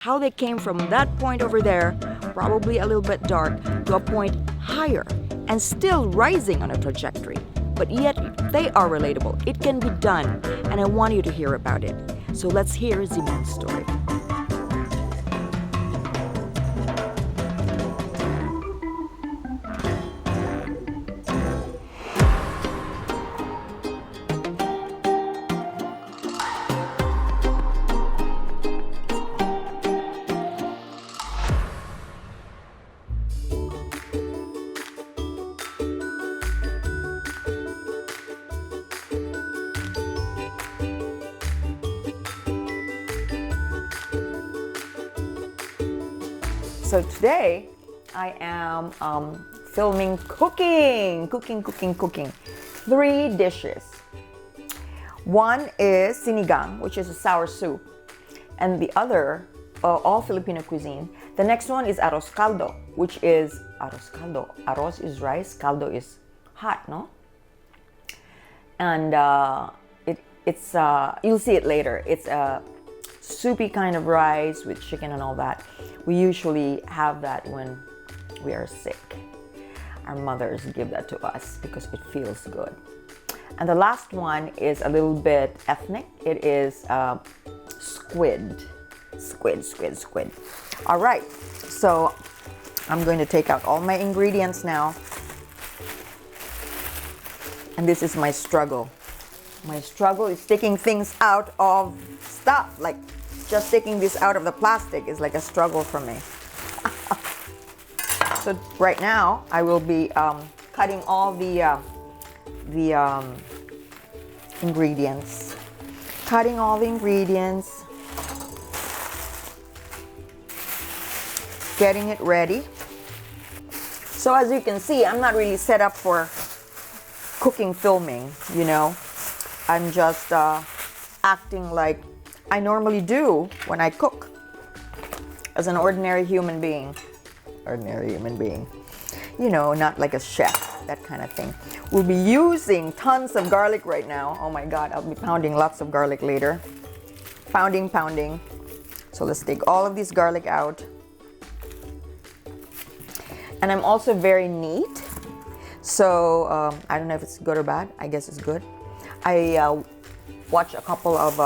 how they came from that point over there, probably a little bit dark, to a point higher and still rising on a trajectory. But yet they are relatable. It can be done, and I want you to hear about it. So let's hear Zimon's story. So today I am filming cooking. 3 dishes. One is Sinigang, which is a sour soup, and the other, all Filipino cuisine. The next one is Arroz Caldo, which is Arroz Caldo. Arroz is rice, caldo is hot, no? And it's you'll see it later. It's a soupy kind of rice with chicken and all that. We usually have that when we are sick. Our mothers give that to us because it feels good. And the last one is a little bit ethnic. It is squid. All right, so I'm going to take out all my ingredients now. And this is my struggle. My struggle is taking things out of stuff. Like just taking this out of the plastic is like a struggle for me. So right now I will be cutting all the ingredients. Cutting all the ingredients. Getting it ready. So as you can see, I'm not really set up for cooking filming, you know. I'm just acting like I normally do when I cook as an ordinary human being. You know, not like a chef, that kind of thing. We'll be using tons of garlic right now. Oh my God, I'll be pounding lots of garlic later. Pounding. So let's take all of this garlic out. And I'm also very neat. So I don't know if it's good or bad. I guess it's good. I watch a couple of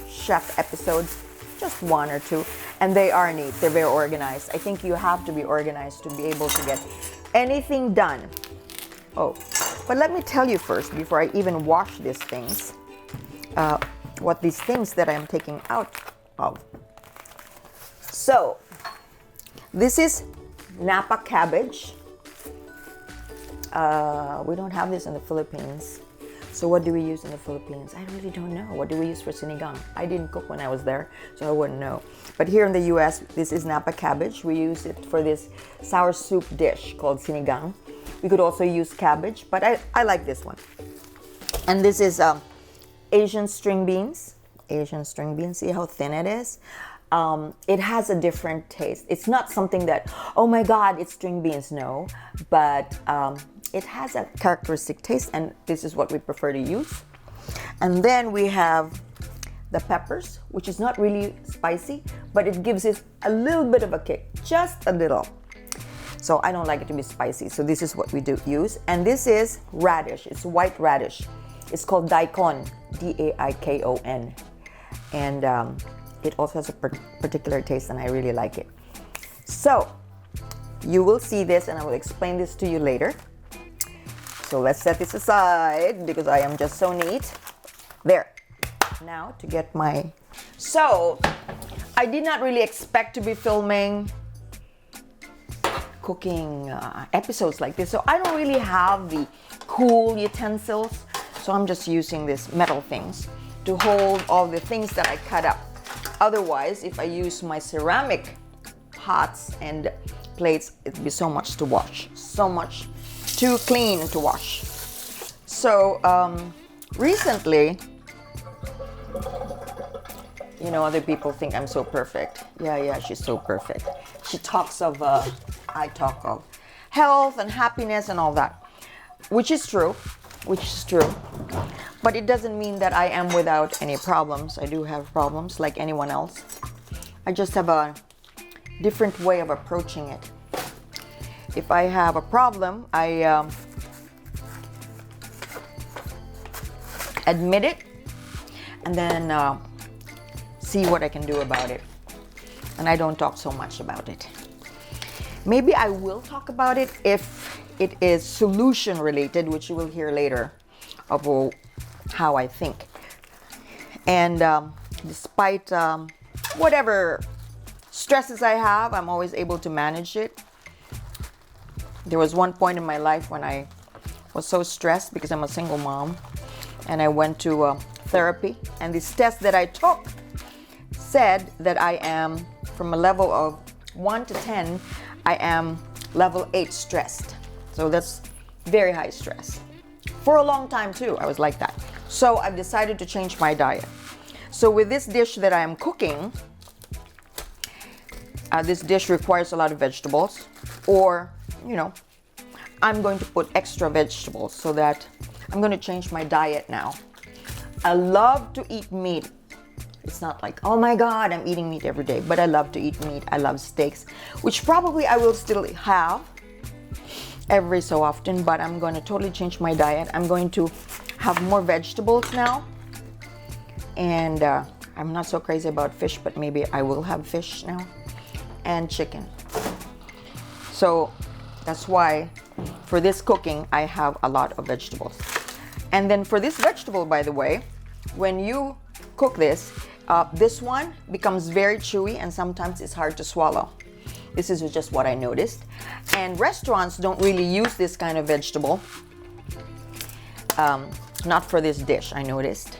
chef episodes, just 1 or 2, and they are neat. They're very organized. I think you have to be organized to be able to get anything done. Oh, but let me tell you first, before I even wash these things, what these things that I'm taking out of. So, this is Napa cabbage. We don't have this in the Philippines. So what do we use in the Philippines? I really don't know. What do we use for sinigang? I didn't cook when I was there, so I wouldn't know. But here in the US, this is Napa cabbage. We use it for this sour soup dish called sinigang. We could also use cabbage, but I like this one. And this is Asian string beans. See how thin it is? It has a different taste. It's not something that, oh my God, it's string beans, no. But it has a characteristic taste, and this is what we prefer to use. And then we have the peppers, which is not really spicy, but it gives it a little bit of a kick, just a little. So I don't like it to be spicy, so this is what we do use. And this is radish. It's white radish. It's called daikon, D-A-I-K-O-N. And it also has a particular taste, and I really like it. So you will see this, and I will explain this to you later. So let's set this aside because I am just so neat. There. Now to get my... So, I did not really expect to be filming cooking episodes like this. So I don't really have the cool utensils. So I'm just using these metal things to hold all the things that I cut up. Otherwise, if I use my ceramic pots and plates, it'd be so much to wash. So much too clean to wash. So recently, you know, other people think I'm so perfect. Yeah, she's so perfect. She talks of, I talk of health and happiness and all that, which is true. But it doesn't mean that I am without any problems. I do have problems like anyone else. I just have a different way of approaching it. If I have a problem, I admit it and then see what I can do about it. And I don't talk so much about it. Maybe I will talk about it if it is solution related, which you will hear later of how I think. And despite whatever stresses I have, I'm always able to manage it. There was one point in my life when I was so stressed because I'm a single mom, and I went to therapy, and this test that I took said that I am, from a level of 1 to 10, I am level 8 stressed. So that's very high stress. For a long time too, I was like that. So I've decided to change my diet. So with this dish that I am cooking, this dish requires a lot of vegetables, or, you know, I'm going to put extra vegetables so that I'm going to change my diet now. I love to eat meat. It's not like, oh my God, I'm eating meat every day, but I love to eat meat. I love steaks, which probably I will still have every so often, but I'm going to totally change my diet. I'm going to have more vegetables now. And I'm not so crazy about fish, but maybe I will have fish now, and chicken. So that's why for this cooking, I have a lot of vegetables. And then for this vegetable, by the way, when you cook this, this one becomes very chewy and sometimes it's hard to swallow. This is just what I noticed. And restaurants don't really use this kind of vegetable. Not for this dish, I noticed.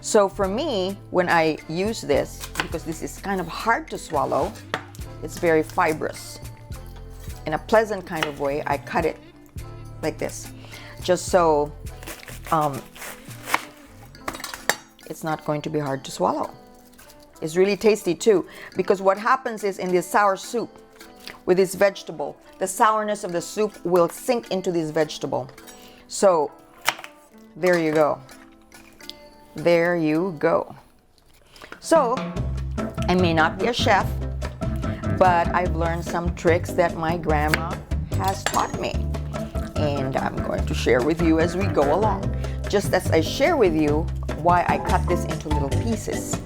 So for me, when I use this, because this is kind of hard to swallow, it's very fibrous. In a pleasant kind of way, I cut it like this, just so it's not going to be hard to swallow. It's really tasty too, because what happens is in this sour soup with this vegetable, the sourness of the soup will sink into this vegetable. So there you go. There you go. So I may not be a chef, but I've learned some tricks that my grandma has taught me, and I'm going to share with you as we go along, just as I share with you why I cut this into little pieces.